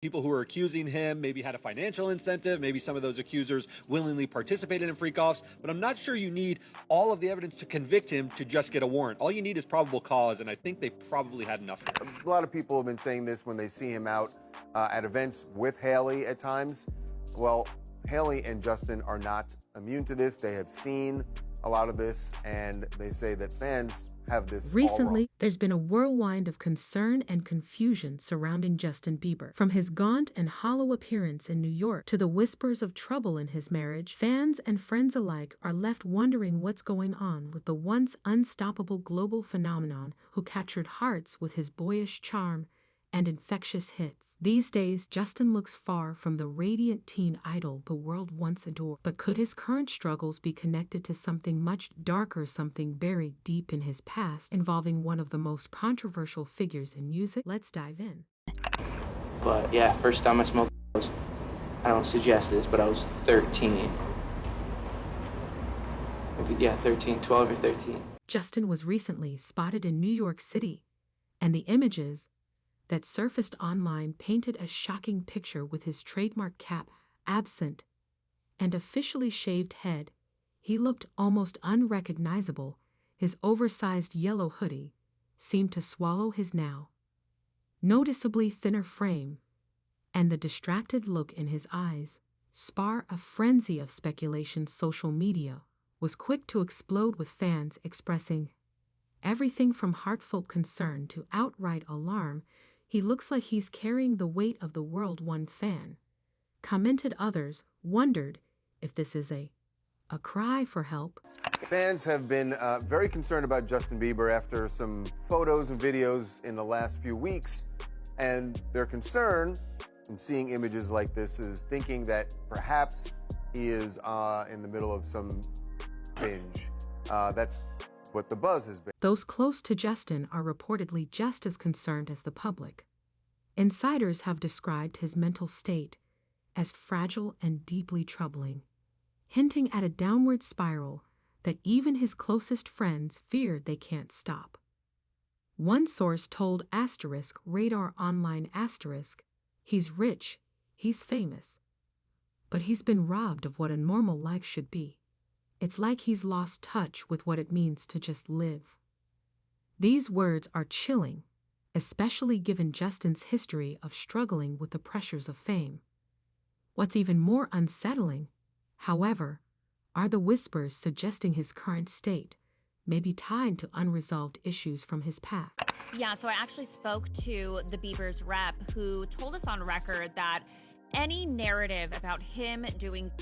People who were accusing him maybe had a financial incentive. Maybe some of those accusers willingly participated in freak-offs. But I'm not sure you need all of the evidence to convict him to just get a warrant. All you need is probable cause, and I think they probably had enough there. A lot of people have been saying this when they see him out at events with Haley at times. Well, Haley and Justin are not immune to this. They have seen a lot of this, and they say that fans have this Recently, there's been a whirlwind of concern and confusion surrounding Justin Bieber. From his gaunt and hollow appearance in New York to the whispers of trouble in his marriage, fans and friends alike are left wondering what's going on with the once unstoppable global phenomenon who captured hearts with his boyish charm and infectious hits. These days, Justin looks far from the radiant teen idol the world once adored. But could his current struggles be connected to something much darker, something buried deep in his past, involving one of the most controversial figures in music? Let's dive in. But yeah, first time I smoked, I don't suggest this, but I was 13. Yeah, 13, 12 or 13. Justin was recently spotted in New York City, and the images that surfaced online painted a shocking picture with his trademark cap absent and officially shaved head. He looked almost unrecognizable. His oversized yellow hoodie seemed to swallow his now noticeably thinner frame, and the distracted look in his eyes spar a frenzy of speculation. Social media was quick to explode with fans expressing everything from heartfelt concern to outright alarm. He looks like he's carrying the weight of the world, one fan commented. Others wondered if this is a cry for help. Fans have been very concerned about Justin Bieber after some photos and videos in the last few weeks, and their concern in seeing images like this is thinking that perhaps he is in the middle of some binge. That's what the buzz has been. Those close to Justin are reportedly just as concerned as the public. Insiders have described his mental state as fragile and deeply troubling, hinting at a downward spiral that even his closest friends fear they can't stop. One source told *Radar Online*, he's rich, he's famous, but he's been robbed of what a normal life should be. It's like he's lost touch with what it means to just live. These words are chilling, especially given Justin's history of struggling with the pressures of fame. What's even more unsettling, however, are the whispers suggesting his current state may be tied to unresolved issues from his past. Yeah, so I actually spoke to the Bieber's rep, who told us on record that any narrative about him doing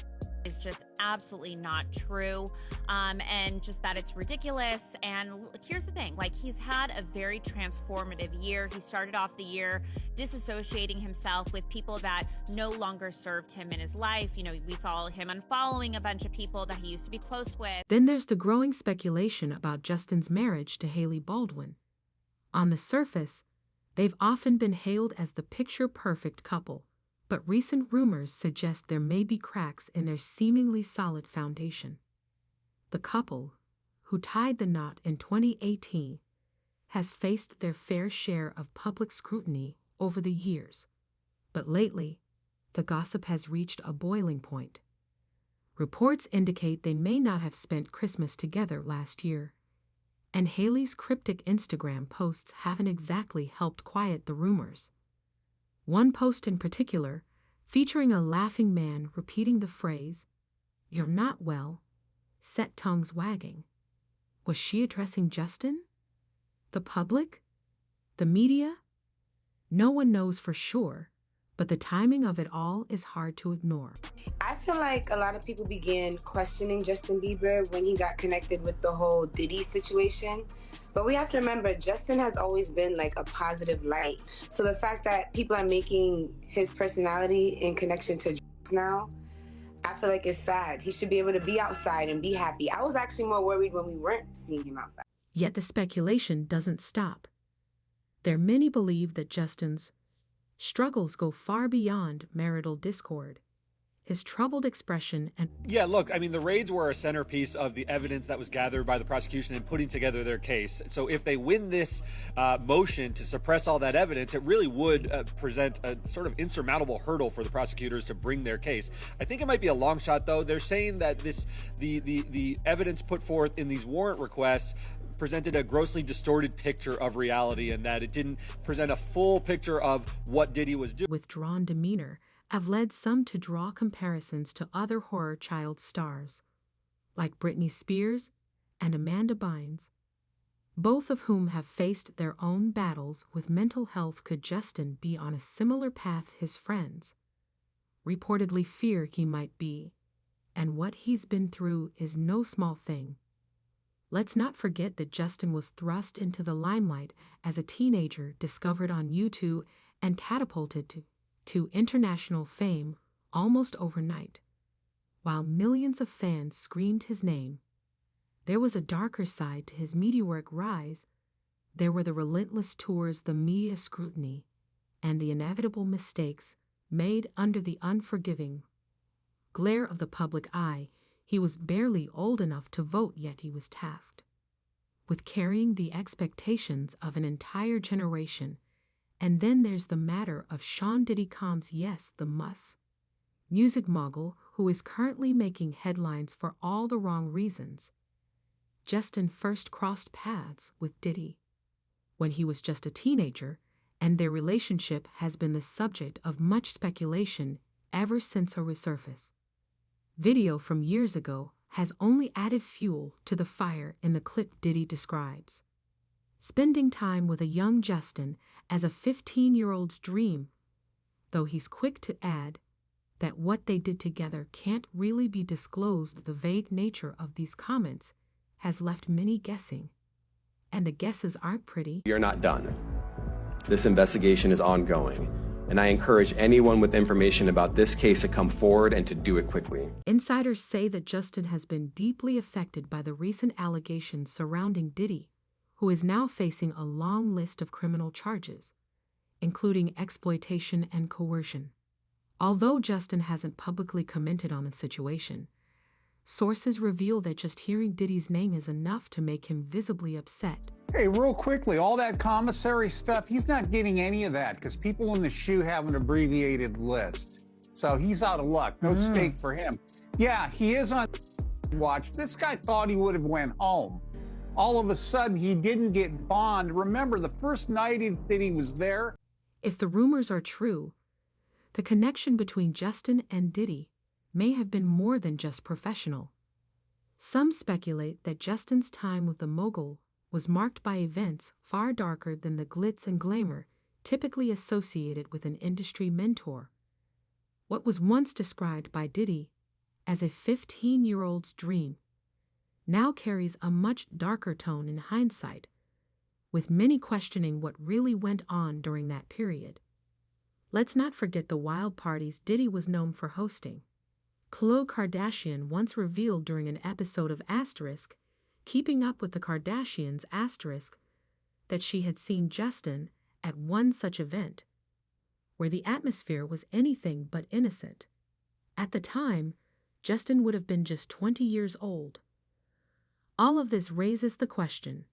is just absolutely not true, and just that it's ridiculous. And here's the thing, like, he's had a very transformative year. He started off the year disassociating himself with people that no longer served him in his life. You know, we saw him unfollowing a bunch of people that he used to be close with. Then there's the growing speculation about Justin's marriage to Haley Baldwin. On the surface, they've often been hailed as the picture-perfect couple, but recent rumors suggest there may be cracks in their seemingly solid foundation. The couple, who tied the knot in 2018, has faced their fair share of public scrutiny over the years, but lately, the gossip has reached a boiling point. Reports indicate they may not have spent Christmas together last year, and Haley's cryptic Instagram posts haven't exactly helped quiet the rumors. One post in particular, featuring a laughing man repeating the phrase, "You're not well," set tongues wagging. Was she addressing Justin? The public? The media? No one knows for sure, but the timing of it all is hard to ignore. I feel like a lot of people began questioning Justin Bieber when he got connected with the whole Diddy situation. But we have to remember, Justin has always been like a positive light. So the fact that people are making his personality in connection to now, I feel like it's sad. He should be able to be outside and be happy. I was actually more worried when we weren't seeing him outside. Yet the speculation doesn't stop. Many believe that Justin's struggles go far beyond marital discord. his troubled expression and Yeah, look, I mean, the raids were a centerpiece of the evidence that was gathered by the prosecution in putting together their case. So if they win this motion to suppress all that evidence, it really would present a sort of insurmountable hurdle for the prosecutors to bring their case. I think it might be a long shot, though. They're saying that the evidence put forth in these warrant requests presented a grossly distorted picture of reality, and that it didn't present a full picture of what Diddy was doing. withdrawn demeanor have led some to draw comparisons to other horror child stars, like Britney Spears and Amanda Bynes, both of whom have faced their own battles with mental health. Could Justin be on a similar path his friends reportedly fear he might be? And what he's been through is no small thing. Let's not forget that Justin was thrust into the limelight as a teenager, discovered on YouTube, and catapulted to international fame almost overnight. While millions of fans screamed his name, there was a darker side to his meteoric rise. There were the relentless tours, the media scrutiny, and the inevitable mistakes made under the unforgiving glare of the public eye. He was barely old enough to vote, yet he was tasked with carrying the expectations of an entire generation. And then there's the matter of Sean Diddy Combs, yes, the music mogul, who is currently making headlines for all the wrong reasons. Justin first crossed paths with Diddy when he was just a teenager, and their relationship has been the subject of much speculation ever since a resurface video from years ago has only added fuel to the fire. In the clip, Diddy describes spending time with a young Justin as a 15-year-old's dream, though he's quick to add that what they did together can't really be disclosed. The vague nature of these comments has left many guessing, and the guesses aren't pretty. You're not done. This investigation is ongoing, and I encourage anyone with information about this case to come forward and to do it quickly. Insiders say that Justin has been deeply affected by the recent allegations surrounding Diddy, who is now facing a long list of criminal charges, including exploitation and coercion. Although Justin hasn't publicly commented on the situation, sources reveal that just hearing Diddy's name is enough to make him visibly upset. Hey, real quickly, all that commissary stuff, he's not getting any of that because people in the shoe have an abbreviated list. So he's out of luck. No stake for him. Yeah, he is on watch. This guy thought he would have went home. All of a sudden, he didn't get bond. Remember, the first night that he was there. If the rumors are true, the connection between Justin and Diddy may have been more than just professional. Some speculate that Justin's time with the mogul was marked by events far darker than the glitz and glamour typically associated with an industry mentor. What was once described by Diddy as a 15-year-old's dream now carries a much darker tone in hindsight, with many questioning what really went on during that period. Let's not forget the wild parties Diddy was known for hosting. Khloe Kardashian once revealed during an episode of Keeping Up with the Kardashians, that she had seen Justin at one such event, where the atmosphere was anything but innocent. At the time, Justin would have been just 20 years old. All of this raises the question,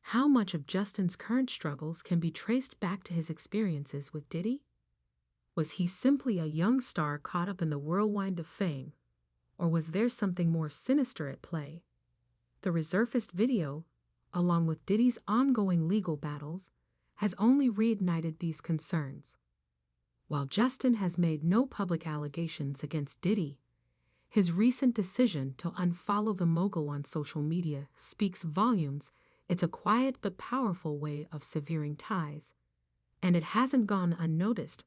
how much of Justin's current struggles can be traced back to his experiences with Diddy? Was he simply a young star caught up in the whirlwind of fame, or was there something more sinister at play? The resurfaced video, along with Diddy's ongoing legal battles, has only reignited these concerns. While Justin has made no public allegations against Diddy, his recent decision to unfollow the mogul on social media speaks volumes. It's a quiet but powerful way of severing ties, and it hasn't gone unnoticed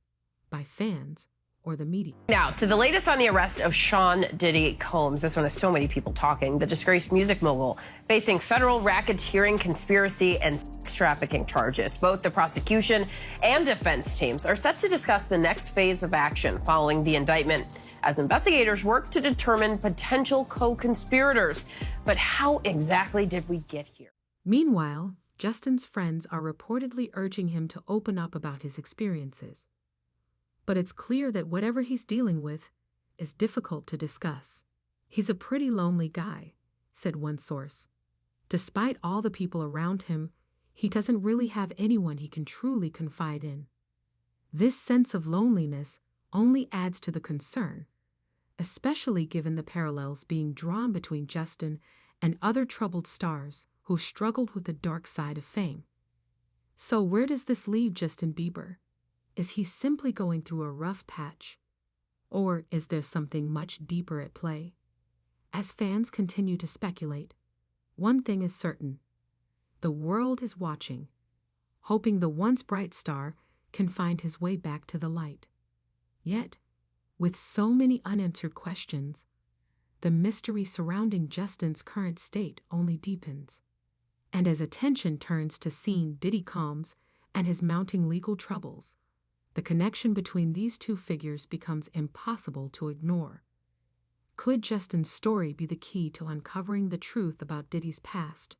by fans or the media. Now, to the latest on the arrest of Sean Diddy Combs. This one has so many people talking. The disgraced music mogul facing federal racketeering, conspiracy, and sex trafficking charges. Both the prosecution and defense teams are set to discuss the next phase of action following the indictment, as investigators work to determine potential co-conspirators. But how exactly did we get here? Meanwhile, Justin's friends are reportedly urging him to open up about his experiences. But it's clear that whatever he's dealing with, is difficult to discuss. He's a pretty lonely guy, said one source. Despite all the people around him, he doesn't really have anyone he can truly confide in. This sense of loneliness only adds to the concern, especially given the parallels being drawn between Justin and other troubled stars who struggled with the dark side of fame. So where does this leave Justin Bieber? Is he simply going through a rough patch? Or is there something much deeper at play? As fans continue to speculate, one thing is certain. The world is watching, hoping the once bright star can find his way back to the light. Yet, with so many unanswered questions, the mystery surrounding Justin's current state only deepens. And as attention turns to seeing Diddy Combs and his mounting legal troubles, the connection between these two figures becomes impossible to ignore. Could Justin's story be the key to uncovering the truth about Diddy's past?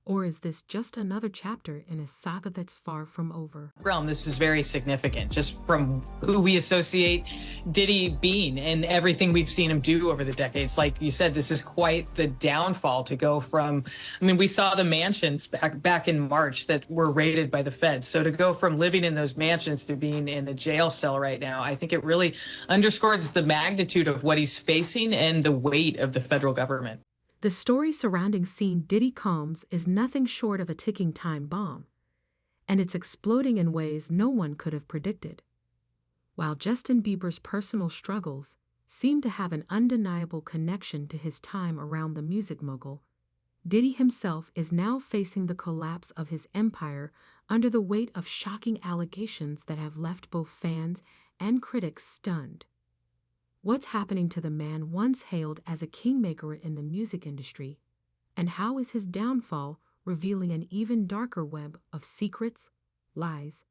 Or is this just another chapter in a saga that's far from over? This is very significant, just from who we associate Diddy being and everything we've seen him do over the decades. Like you said, this is quite the downfall to go from, we saw the mansions back in March that were raided by the feds. So to go from living in those mansions to being in a jail cell right now, I think it really underscores the magnitude of what he's facing and the weight of the federal government. The story surrounding seeing Diddy Combs is nothing short of a ticking time bomb, and it's exploding in ways no one could have predicted. While Justin Bieber's personal struggles seem to have an undeniable connection to his time around the music mogul, Diddy himself is now facing the collapse of his empire under the weight of shocking allegations that have left both fans and critics stunned. What's happening to the man once hailed as a kingmaker in the music industry, and how is his downfall revealing an even darker web of secrets, lies,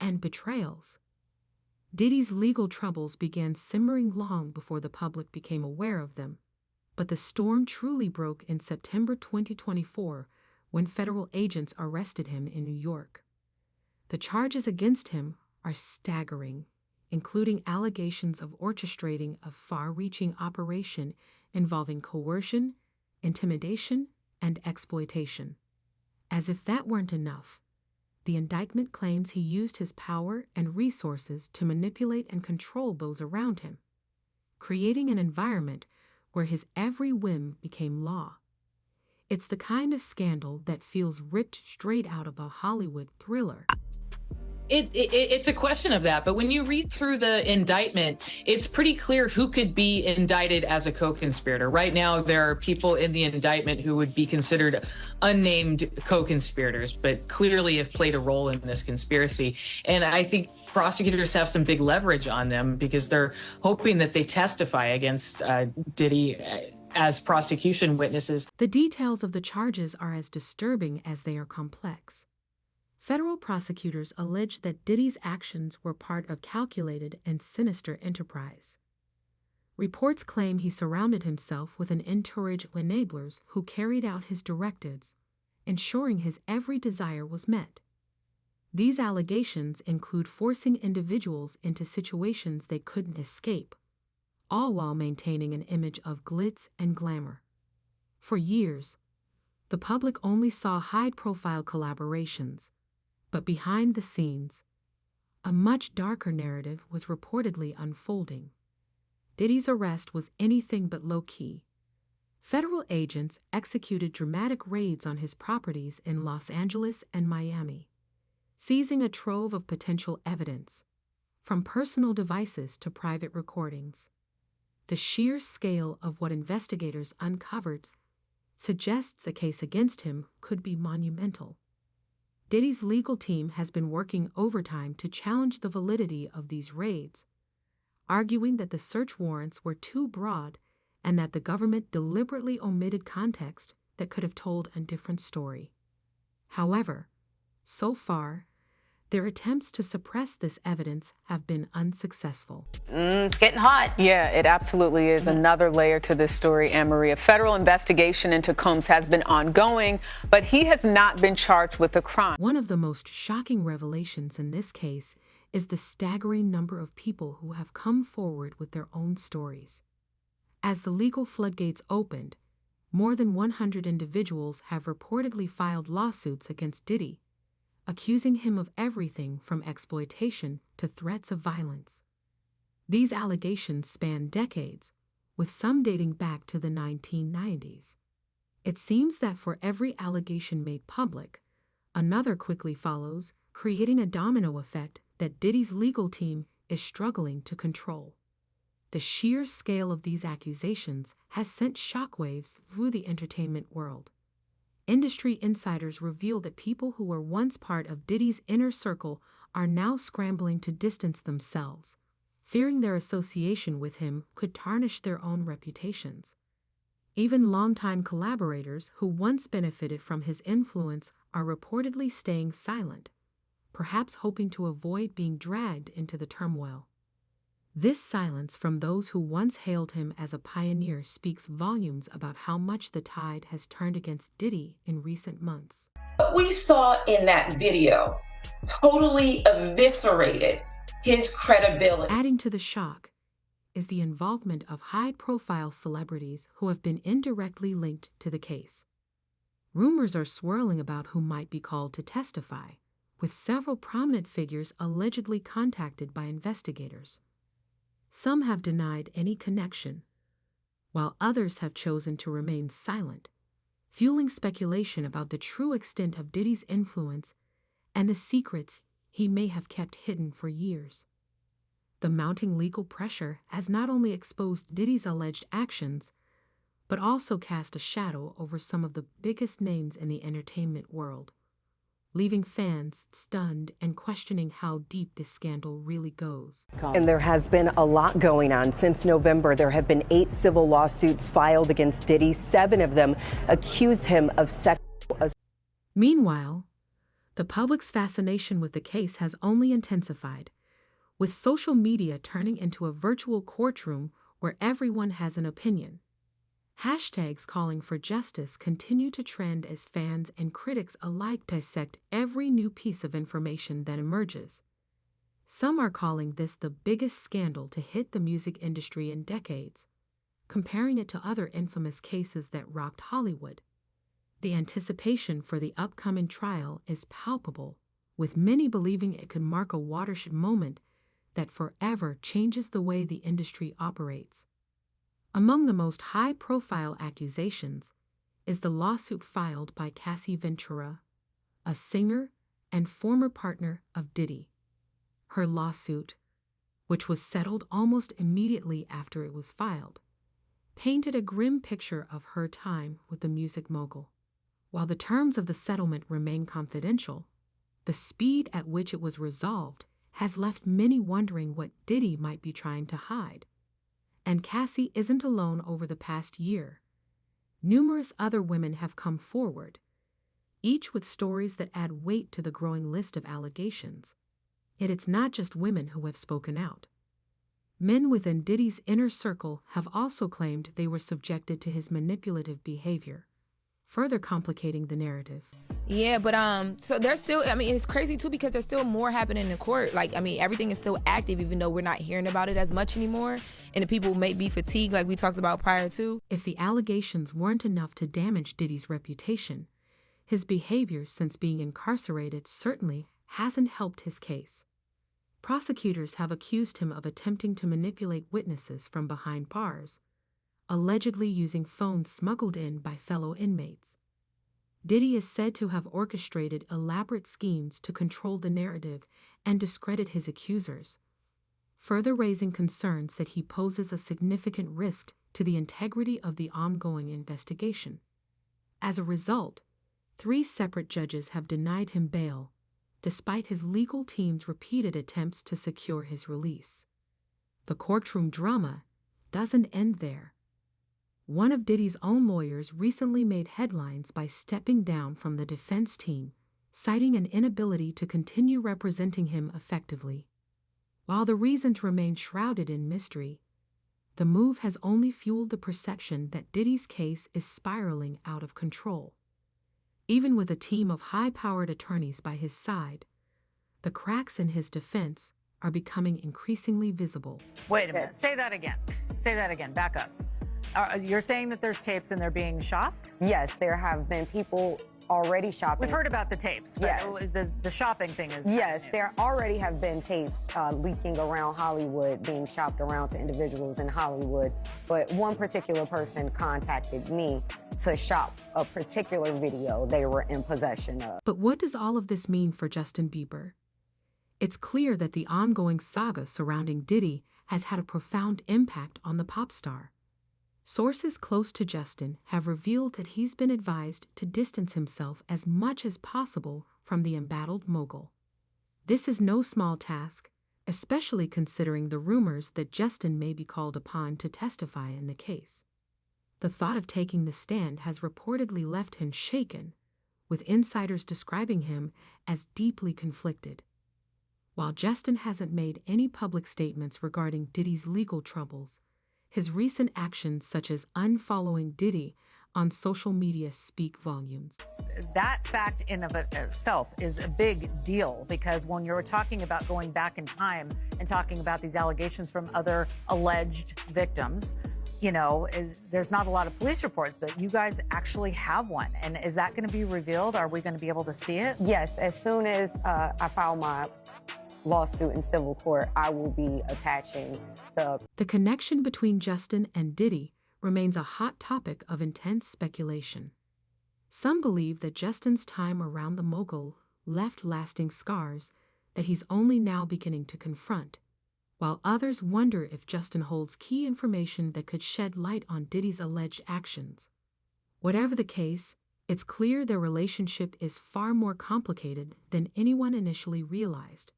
and betrayals? Diddy's legal troubles began simmering long before the public became aware of them, but the storm truly broke in September 2024 when federal agents arrested him in New York. The charges against him are staggering, including allegations of orchestrating a far-reaching operation involving coercion, intimidation, and exploitation. As if that weren't enough, the indictment claims he used his power and resources to manipulate and control those around him, creating an environment where his every whim became law. It's the kind of scandal that feels ripped straight out of a Hollywood thriller. It's a question of that, but when you read through the indictment, it's pretty clear who could be indicted as a co-conspirator. Right now, there are people in the indictment who would be considered unnamed co-conspirators, but clearly have played a role in this conspiracy. And I think prosecutors have some big leverage on them because they're hoping that they testify against Diddy as prosecution witnesses. The details of the charges are as disturbing as they are complex. Federal prosecutors allege that Diddy's actions were part of calculated and sinister enterprise. Reports claim he surrounded himself with an entourage of enablers who carried out his directives, ensuring his every desire was met. These allegations include forcing individuals into situations they couldn't escape, all while maintaining an image of glitz and glamour. For years, the public only saw high-profile collaborations, but behind the scenes, a much darker narrative was reportedly unfolding. Diddy's arrest was anything but low-key. Federal agents executed dramatic raids on his properties in Los Angeles and Miami, seizing a trove of potential evidence, from personal devices to private recordings. The sheer scale of what investigators uncovered suggests a case against him could be monumental. Diddy's legal team has been working overtime to challenge the validity of these raids, arguing that the search warrants were too broad and that the government deliberately omitted context that could have told a different story. However, so far, their attempts to suppress this evidence have been unsuccessful. It's getting hot. Yeah, it absolutely is. Another layer to this story, Anne-Marie. A federal investigation into Combs has been ongoing, but he has not been charged with a crime. One of the most shocking revelations in this case is the staggering number of people who have come forward with their own stories. As the legal floodgates opened, more than 100 individuals have reportedly filed lawsuits against Diddy, accusing him of everything from exploitation to threats of violence. These allegations span decades, with some dating back to the 1990s. It seems that for every allegation made public, another quickly follows, creating a domino effect that Diddy's legal team is struggling to control. The sheer scale of these accusations has sent shockwaves through the entertainment world. Industry insiders reveal that people who were once part of Diddy's inner circle are now scrambling to distance themselves, fearing their association with him could tarnish their own reputations. Even longtime collaborators who once benefited from his influence are reportedly staying silent, perhaps hoping to avoid being dragged into the turmoil. This silence from those who once hailed him as a pioneer speaks volumes about how much the tide has turned against Diddy in recent months. What we saw in that video totally eviscerated his credibility. Adding to the shock is the involvement of high-profile celebrities who have been indirectly linked to the case. Rumors are swirling about who might be called to testify, with several prominent figures allegedly contacted by investigators. Some have denied any connection, while others have chosen to remain silent, fueling speculation about the true extent of Diddy's influence and the secrets he may have kept hidden for years. The mounting legal pressure has not only exposed Diddy's alleged actions, but also cast a shadow over some of the biggest names in the entertainment world, leaving fans stunned and questioning how deep this scandal really goes. And there has been a lot going on. Since November, there have been 8 civil lawsuits filed against Diddy. 7 of them accuse him of sexual assault. Meanwhile, the public's fascination with the case has only intensified, with social media turning into a virtual courtroom where everyone has an opinion. Hashtags calling for justice continue to trend as fans and critics alike dissect every new piece of information that emerges. Some are calling this the biggest scandal to hit the music industry in decades, comparing it to other infamous cases that rocked Hollywood. The anticipation for the upcoming trial is palpable, with many believing it could mark a watershed moment that forever changes the way the industry operates. Among the most high-profile accusations is the lawsuit filed by Cassie Ventura, a singer and former partner of Diddy. Her lawsuit, which was settled almost immediately after it was filed, painted a grim picture of her time with the music mogul. While the terms of the settlement remain confidential, the speed at which it was resolved has left many wondering what Diddy might be trying to hide. And Cassie isn't alone over the past year. Numerous other women have come forward, each with stories that add weight to the growing list of allegations. Yet it's not just women who have spoken out. Men within Diddy's inner circle have also claimed they were subjected to his manipulative behavior, further complicating the narrative. Yeah, but so there's still, I mean, it's crazy too because there's still more happening in court. Like, I mean, everything is still active even though we're not hearing about it as much anymore. And the people may be fatigued like we talked about prior to. If the allegations weren't enough to damage Diddy's reputation, his behavior since being incarcerated certainly hasn't helped his case. Prosecutors have accused him of attempting to manipulate witnesses from behind bars, allegedly using phones smuggled in by fellow inmates. Diddy is said to have orchestrated elaborate schemes to control the narrative and discredit his accusers, further raising concerns that he poses a significant risk to the integrity of the ongoing investigation. As a result, 3 separate judges have denied him bail, despite his legal team's repeated attempts to secure his release. The courtroom drama doesn't end there. One of Diddy's own lawyers recently made headlines by stepping down from the defense team, citing an inability to continue representing him effectively. While the reasons remain shrouded in mystery, the move has only fueled the perception that Diddy's case is spiraling out of control. Even with a team of high-powered attorneys by his side, the cracks in his defense are becoming increasingly visible. Wait a minute. Say that again. Say that again. Back up. You're saying that there's tapes and they're being shopped? Yes, there have been people already shopping. We've heard about the tapes. But yes. The shopping thing is. Yes, there already have been tapes leaking around Hollywood, being shopped around to individuals in Hollywood. But one particular person contacted me to shop a particular video they were in possession of. But what does all of this mean for Justin Bieber? It's clear that the ongoing saga surrounding Diddy has had a profound impact on the pop star. Sources close to Justin have revealed that he's been advised to distance himself as much as possible from the embattled mogul. This is no small task, especially considering the rumors that Justin may be called upon to testify in the case. The thought of taking the stand has reportedly left him shaken, with insiders describing him as deeply conflicted. While Justin hasn't made any public statements regarding Diddy's legal troubles, his recent actions such as unfollowing Diddy on social media speak volumes. That fact in of itself is a big deal, because when you're talking about going back in time and talking about these allegations from other alleged victims, you know, there's not a lot of police reports, but you guys actually have one. And is that going to be revealed? Are we going to be able to see it? Yes, as soon as I file my lawsuit in civil court, I will be attaching the connection between Justin and Diddy remains a hot topic of intense speculation. Some believe that Justin's time around the mogul left lasting scars that he's only now beginning to confront, while others wonder if Justin holds key information that could shed light on Diddy's alleged actions. Whatever the case, it's clear their relationship is far more complicated than anyone initially realized.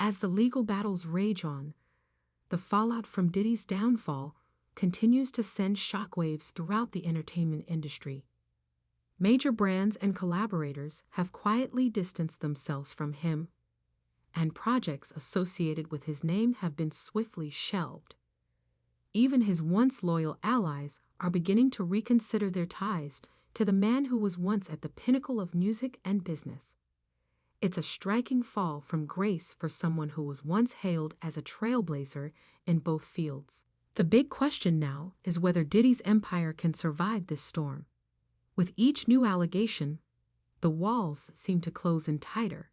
As the legal battles rage on, the fallout from Diddy's downfall continues to send shockwaves throughout the entertainment industry. Major brands and collaborators have quietly distanced themselves from him, and projects associated with his name have been swiftly shelved. Even his once loyal allies are beginning to reconsider their ties to the man who was once at the pinnacle of music and business. It's a striking fall from grace for someone who was once hailed as a trailblazer in both fields. The big question now is whether Diddy's empire can survive this storm. With each new allegation, the walls seem to close in tighter,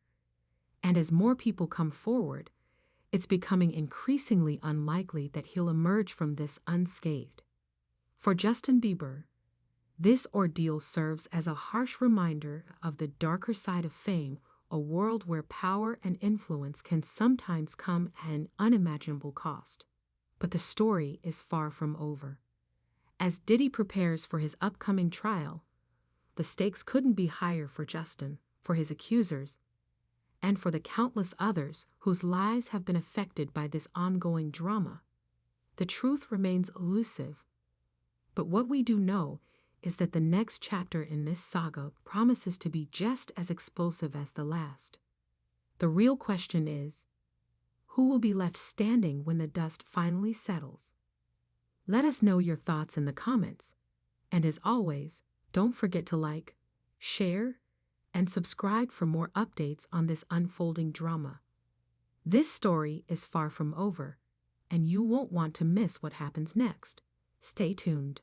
and as more people come forward, it's becoming increasingly unlikely that he'll emerge from this unscathed. For Justin Bieber, this ordeal serves as a harsh reminder of the darker side of fame, a world where power and influence can sometimes come at an unimaginable cost. But the story is far from over. As Diddy prepares for his upcoming trial, the stakes couldn't be higher for Justin, for his accusers, and for the countless others whose lives have been affected by this ongoing drama. The truth remains elusive, but what we do know is that the next chapter in this saga promises to be just as explosive as the last. The real question is, who will be left standing when the dust finally settles? Let us know your thoughts in the comments, and as always, don't forget to like, share, and subscribe for more updates on this unfolding drama. This story is far from over, and you won't want to miss what happens next. Stay tuned.